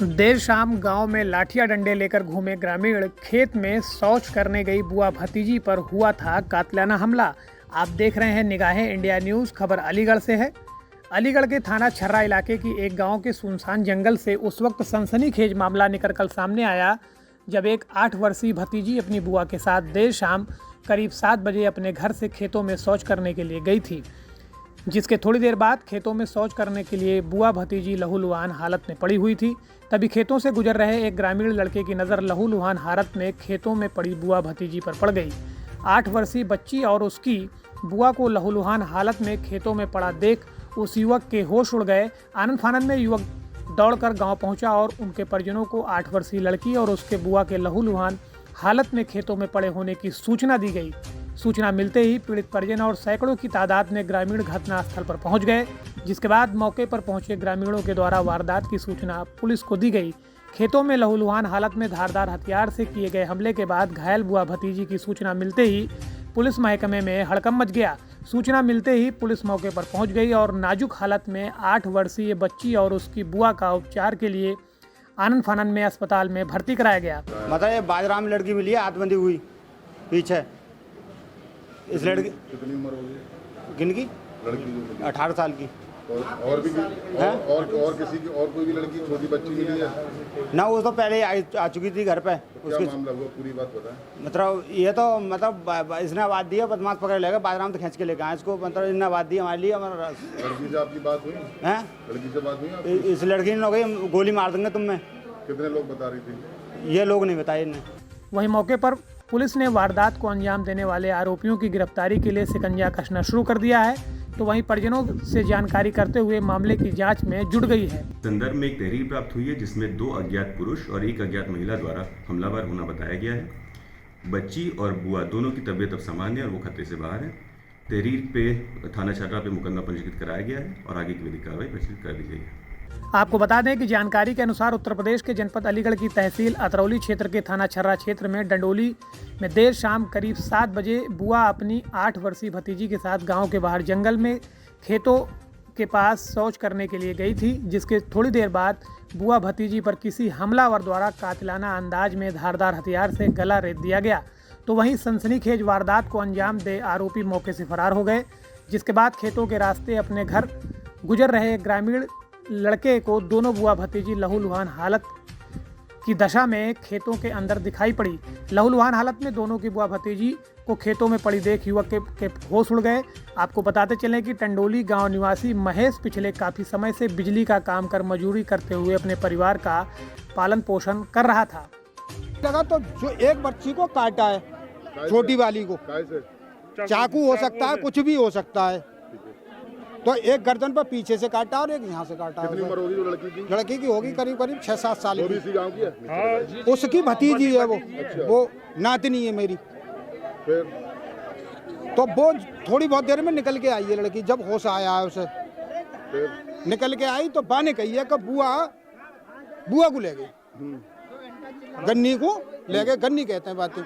देर शाम गांव में लाठियां डंडे लेकर घूमे ग्रामीण खेत में शौच करने गई बुआ भतीजी पर हुआ था कातिलाना हमला। आप देख रहे हैं निगाहें इंडिया न्यूज़। खबर अलीगढ़ से है। अलीगढ़ के थाना छर्रा इलाके की एक गांव के सुनसान जंगल से उस वक्त सनसनीखेज मामला निकलकर सामने आया जब एक 8 वर्षीय भतीजी अपनी बुआ के साथ देर शाम करीब 7 बजे अपने घर से खेतों में शौच करने के लिए गई थी, जिसके थोड़ी देर बाद खेतों में शौच करने के लिए बुआ भतीजी लहूलुहान हालत में पड़ी हुई थी। तभी खेतों से गुजर रहे एक ग्रामीण लड़के की नज़र लहूलुहान हालत में खेतों में पड़ी बुआ भतीजी पर पड़ गई। 8 वर्षीय बच्ची और उसकी बुआ को लहूलुहान हालत में खेतों में पड़ा देख उस युवक के होश उड़ गए। आनंद फानंद में युवक दौड़कर गांव पहुंचा और उनके परिजनों को 8 वर्षीय लड़की और उसके बुआ के लहूलुहान हालत में खेतों में पड़े होने की सूचना दी गई। सूचना मिलते ही पीड़ित परिजन और सैकड़ों की तादाद में ग्रामीण घटनास्थल पर पहुंच गए, जिसके बाद मौके पर पहुंचे ग्रामीणों के द्वारा वारदात की सूचना पुलिस को दी गई। खेतों में लहूलुहान हालत में धारदार हथियार से किए गए हमले के बाद घायल बुआ भतीजी की सूचना मिलते ही पुलिस महकमे में हड़कंप मच गया। सूचना मिलते ही पुलिस मौके पर पहुंच गई और नाजुक हालत में 8 वर्षीय बच्ची और उसकी बुआ का उपचार के लिए आनंद फानंद में अस्पताल में भर्ती कराया गया। मतलब ये बाजराम लड़की मिली है, हाथबंदी हुई पीछे। इस लड़की कितनी उम्र होगी? किनकी? लड़की 18 साल की। और भी और किसी की और कोई भी लड़की छोटी बच्ची मिली है ना? वो तो पहले आ चुकी थी घर पे। तो क्या मामला हुआ, पूरी बात बताएं। मतलब ये तो मतलब इसने आवाज दी है, बदमाश पकड़ लेगा, बाजराम तो खींच के लेके आए इसको। मतलब इसने आवाज दी हमारे लिए। लड़की से आपकी बात हुई है? लड़की से बात हुई आपकी? इस लड़की ने हो गई गोली मार देंगे तुम में। कितने लोग बता रही थी? ये लोग नहीं बताए इन्हें। वहीं मौके पर पुलिस ने वारदात को अंजाम देने वाले आरोपियों की गिरफ्तारी के लिए शिकंजा कसना शुरू कर दिया है, तो वहीं परिजनों से जानकारी करते हुए मामले की जांच में जुट गई है। संदर्भ में एक तहरीर प्राप्त हुई है जिसमें 2 अज्ञात पुरुष और 1 अज्ञात महिला द्वारा हमलावर होना बताया गया है। बच्ची और बुआ दोनों की तबीयत अब सामान्य है और वो खतरे से बाहर है। तहरीर पे थाना छर्रा पे मुकदमा पंजीकृत कराया गया है और आगे की विधिक कार्रवाई प्रचलित कर दी गई है। आपको बता दें कि जानकारी के अनुसार उत्तर प्रदेश के जनपद अलीगढ़ की तहसील अतरौली क्षेत्र के थाना छर्रा क्षेत्र में डंडोली में देर शाम करीब 7 बजे बुआ अपनी 8 वर्षीय भतीजी के साथ गांव के बाहर जंगल में खेतों के पास शौच करने के लिए गई थी, जिसके थोड़ी देर बाद बुआ भतीजी पर किसी हमलावर द्वारा कातिलाना अंदाज में धारदार हथियार से गला रेत दिया गया। तो वहीं सनसनीखेज वारदात को अंजाम दे आरोपी मौके से फरार हो गए, जिसके बाद खेतों के रास्ते अपने घर गुजर रहे ग्रामीण लड़के को दोनों बुआ भतीजी लहूलुहान हालत की दशा में खेतों के अंदर दिखाई पड़ी। लहूलुहान हालत में दोनों की बुआ भतीजी को खेतों में पड़ी देख युवक के होश उड़ गए। आपको बताते चलें कि टंडोली गांव निवासी महेश पिछले काफ़ी समय से बिजली का काम कर मजदूरी करते हुए अपने परिवार का पालन पोषण कर रहा था। लगा तो जो एक बच्ची को काटा है, छोटी वाली को, चाकू हो सकता है, कुछ भी हो सकता है। तो एक गर्दन पर पीछे से काटा और एक यहाँ से काटा। कितनी उम्र होगी जो लड़की की? लड़की की होगी करीब 6-7 साल की। इसी गांव की है? उसकी भतीजी है वो नातनी है मेरी। फिर तो वो थोड़ी बहुत देर में निकल के आई है लड़की। जब होश आया है उसे, निकल के आई तो बा ने कही है कि बुआ को ले गई, गन्नी को ले गए। गन्नी कहते हैं बातें,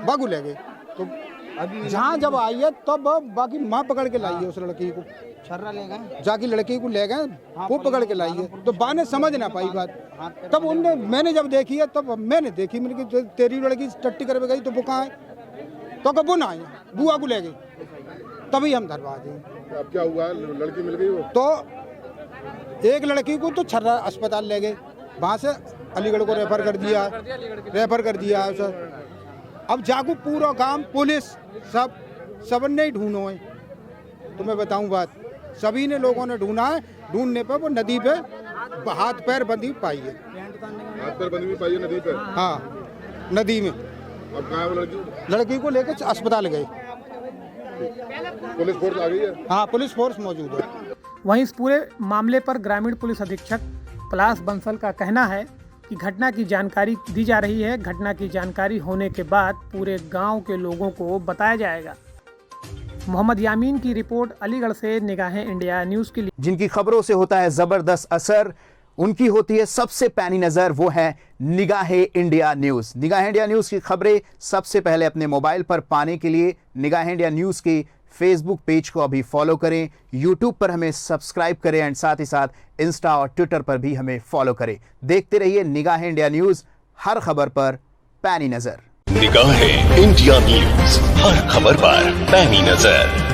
बागू ले गए। तो जहाँ जब आई है तब बाकी माँ पकड़ के लाई है उस लड़की को। छर्रा ले गए, जाके लड़की को ले गए, वो पकड़ के लाई है। तो बा ने समझ ना पाई बात। तब उनने मैंने जब देखी है तब मैंने देखी, मैंने कहा तेरी लड़की टट्टी कर गई तो वो कहाँ है? तो कब वो ना आई, बुआ को ले गई, तभी हम धरवा दिए। अब क्या हुआ, लड़की मिल गई? वो तो एक लड़की को तो छर्रा अस्पताल ले गए, वहाँ से अलीगढ़ को रेफर कर दिया है सर। अब जाकू पूरा काम पुलिस सब ने ही ढूंढो है। तो मैं बताऊं बात, सभी ने लोगों ने ढूंढा है। ढूंढने पर वो नदी पे हाथ पैर बंधी पाई है। हाथ पैर बंधी पाई है नदी पे? हाँ, नदी में। अब कहाँ है वो लड़की? लड़की को लेकर अस्पताल गए। पुलिस फोर्स आ गई है? हाँ, पुलिस फोर्स मौजूद है। वहीं इस पूरे मामले पर ग्रामीण पुलिस अधीक्षक पलाश बंसल का कहना है कि घटना की जानकारी दी जा रही है। घटना की जानकारी होने के बाद पूरे गांव के लोगों को बताया जाएगा। मोहम्मद यामीन की रिपोर्ट अलीगढ़ से निगाहें इंडिया न्यूज़ के लिए। जिनकी खबरों से होता है जबरदस्त असर, उनकी होती है सबसे पैनी नजर, वो है निगाहें इंडिया न्यूज़। निगाहें इंडिया न्यूज़ की खबरें सबसे पहले अपने मोबाइल पर पाने के लिए निगाहें इंडिया न्यूज़ की फेसबुक पेज को अभी फॉलो करें, यूट्यूब पर हमें सब्सक्राइब करें एंड साथ ही साथ इंस्टा और ट्विटर पर भी हमें फॉलो करें। देखते रहिए निगाहें इंडिया न्यूज, हर खबर पर पैनी नजर। निगाहें इंडिया न्यूज, हर खबर पर पैनी नजर।